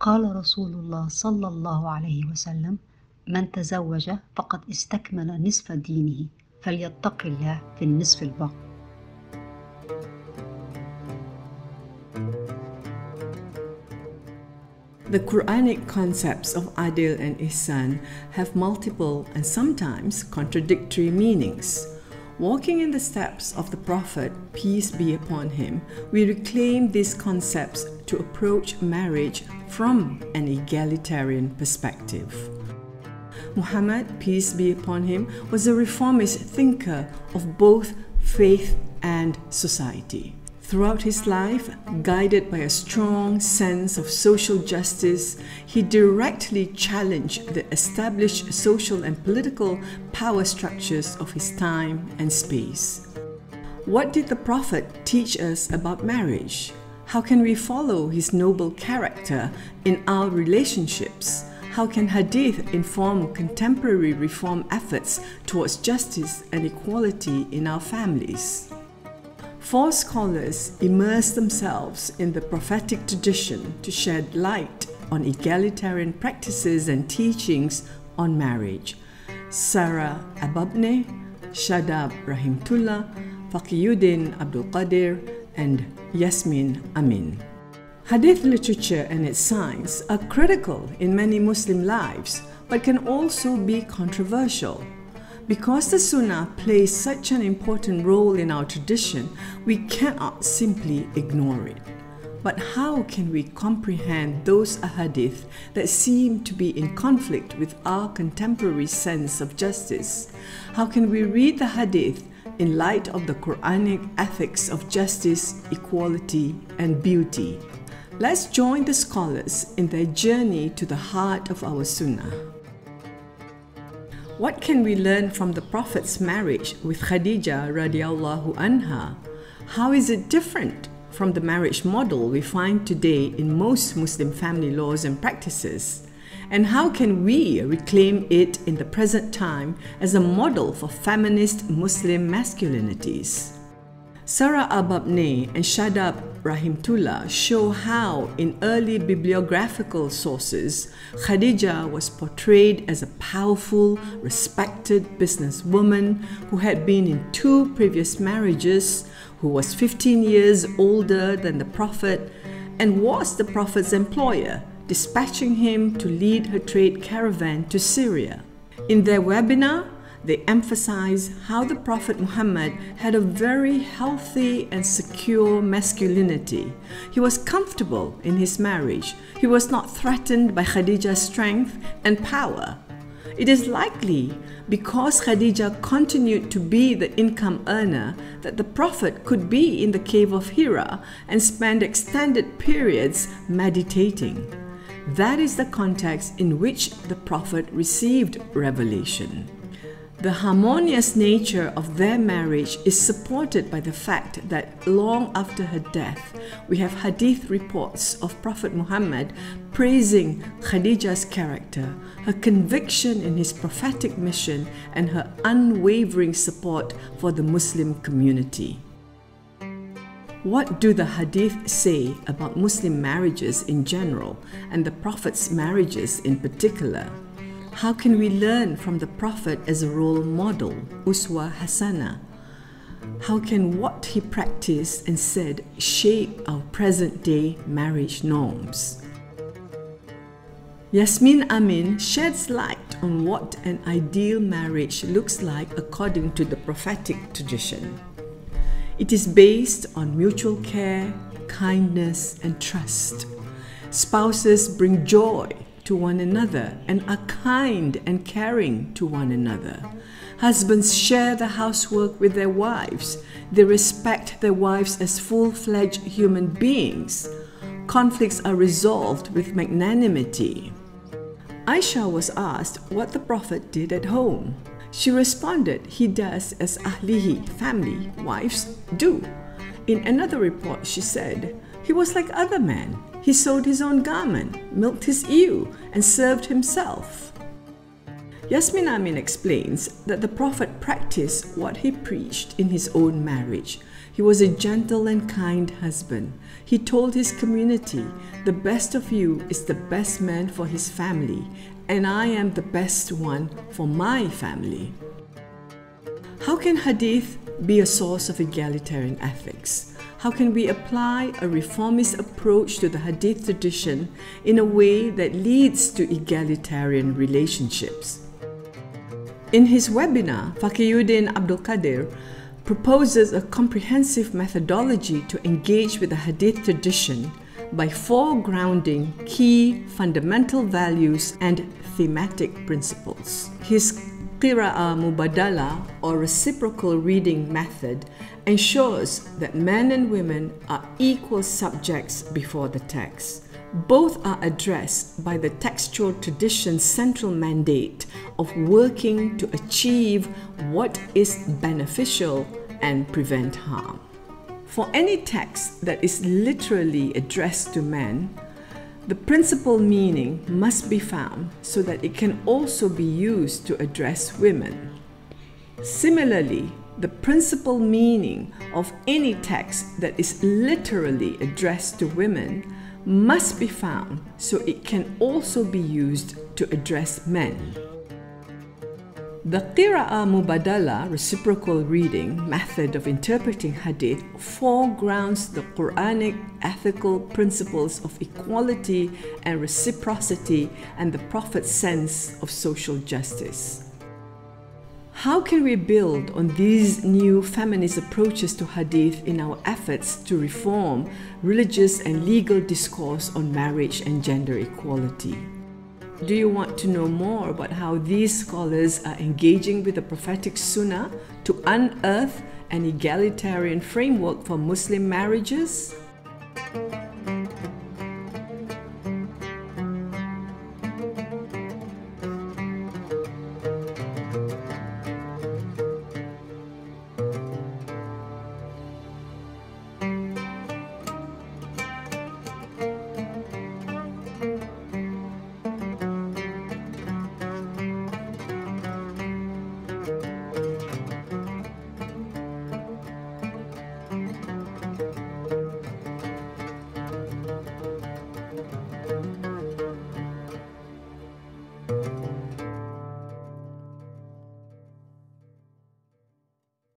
قال رسول الله صلى الله عليه وسلم: من تزوج فقد استكمل نصف دينه فليتق الله في النصف الباقي. The Quranic concepts of ʿAdl and Iḥsān have multiple and sometimes contradictory meanings. Walking in the steps of the Prophet, peace be upon him, we reclaim these concepts to approach marriage from an egalitarian perspective. Muhammad, peace be upon him, was a reformist thinker of both faith and society. Throughout his life, guided by a strong sense of social justice, he directly challenged the established social and political power structures of his time and space. What did the Prophet teach us about marriage? How can we follow his noble character in our relationships? How can Hadith inform contemporary reform efforts towards justice and equality in our families? 4 scholars immerse themselves in the prophetic tradition to shed light on egalitarian practices and teachings on marriage: Sarah Ababneh, Shadab Rahimtullah, Faqiyuddin Abdul Qadir, and Yasmin Amin. Hadith literature and its science are critical in many Muslim lives, but can also be controversial. Because the Sunnah plays such an important role in our tradition, we cannot simply ignore it. But how can we comprehend those ahadith that seem to be in conflict with our contemporary sense of justice? How can we read the hadith in light of the Quranic ethics of justice, equality, and beauty? Let's join the scholars in their journey to the heart of our Sunnah. What can we learn from the Prophet's marriage with Khadija radiallahu anha? How is it different from the marriage model we find today in most Muslim family laws and practices? And how can we reclaim it in the present time as a model for feminist Muslim masculinities? Sarah Ababneh and Shadab Rahimtullah show how, in early bibliographical sources, Khadija was portrayed as a powerful, respected businesswoman who had been in 2 previous marriages, who was 15 years older than the Prophet, and was the Prophet's employer, dispatching him to lead her trade caravan to Syria. In their webinar, they emphasize how the Prophet Muhammad had a very healthy and secure masculinity. He was comfortable in his marriage. He was not threatened by Khadija's strength and power. It is likely because Khadija continued to be the income earner that the Prophet could be in the cave of Hira and spend extended periods meditating. That is the context in which the Prophet received revelation. The harmonious nature of their marriage is supported by the fact that long after her death, we have hadith reports of Prophet Muhammad praising Khadija's character, her conviction in his prophetic mission, and her unwavering support for the Muslim community. What do the hadith say about Muslim marriages in general and the Prophet's marriages in particular? How can we learn from the Prophet as a role model, Uswa Hasana? How can what he practiced and said shape our present-day marriage norms? Yasmin Amin sheds light on what an ideal marriage looks like according to the prophetic tradition. It is based on mutual care, kindness, and trust. Spouses bring joy to one another and are kind and caring to one another. Husbands share the housework with their wives. They respect their wives as full-fledged human beings. Conflicts are resolved with magnanimity. Aisha was asked what the Prophet did at home. She responded, he does as ahlihi, family, wives, do. In another report, she said, he was like other men. He sewed his own garment, milked his ewe, and served himself. Yasmin Amin explains that the Prophet practiced what he preached in his own marriage. He was a gentle and kind husband. He told his community, "The best of you is the best man for his family, and I am the best one for my family." How can hadith be a source of egalitarian ethics? How can we apply a reformist approach to the hadith tradition in a way that leads to egalitarian relationships? In his webinar, Fakiyuddin Abdul Qadir proposes a comprehensive methodology to engage with the hadith tradition by foregrounding key fundamental values and thematic principles. His Qira'ah Mubadala, or reciprocal reading method, ensures that men and women are equal subjects before the text. Both are addressed by the textual tradition's central mandate of working to achieve what is beneficial and prevent harm. For any text that is literally addressed to men, the principal meaning must be found so that it can also be used to address women. Similarly, the principal meaning of any text that is literally addressed to women must be found so it can also be used to address men. The Qira'ah Mubadala, reciprocal reading method of interpreting hadith, foregrounds the Quranic ethical principles of equality and reciprocity and the Prophet's sense of social justice. How can we build on these new feminist approaches to hadith in our efforts to reform religious and legal discourse on marriage and gender equality? Do you want to know more about how these scholars are engaging with the prophetic Sunna to unearth an egalitarian framework for Muslim marriages?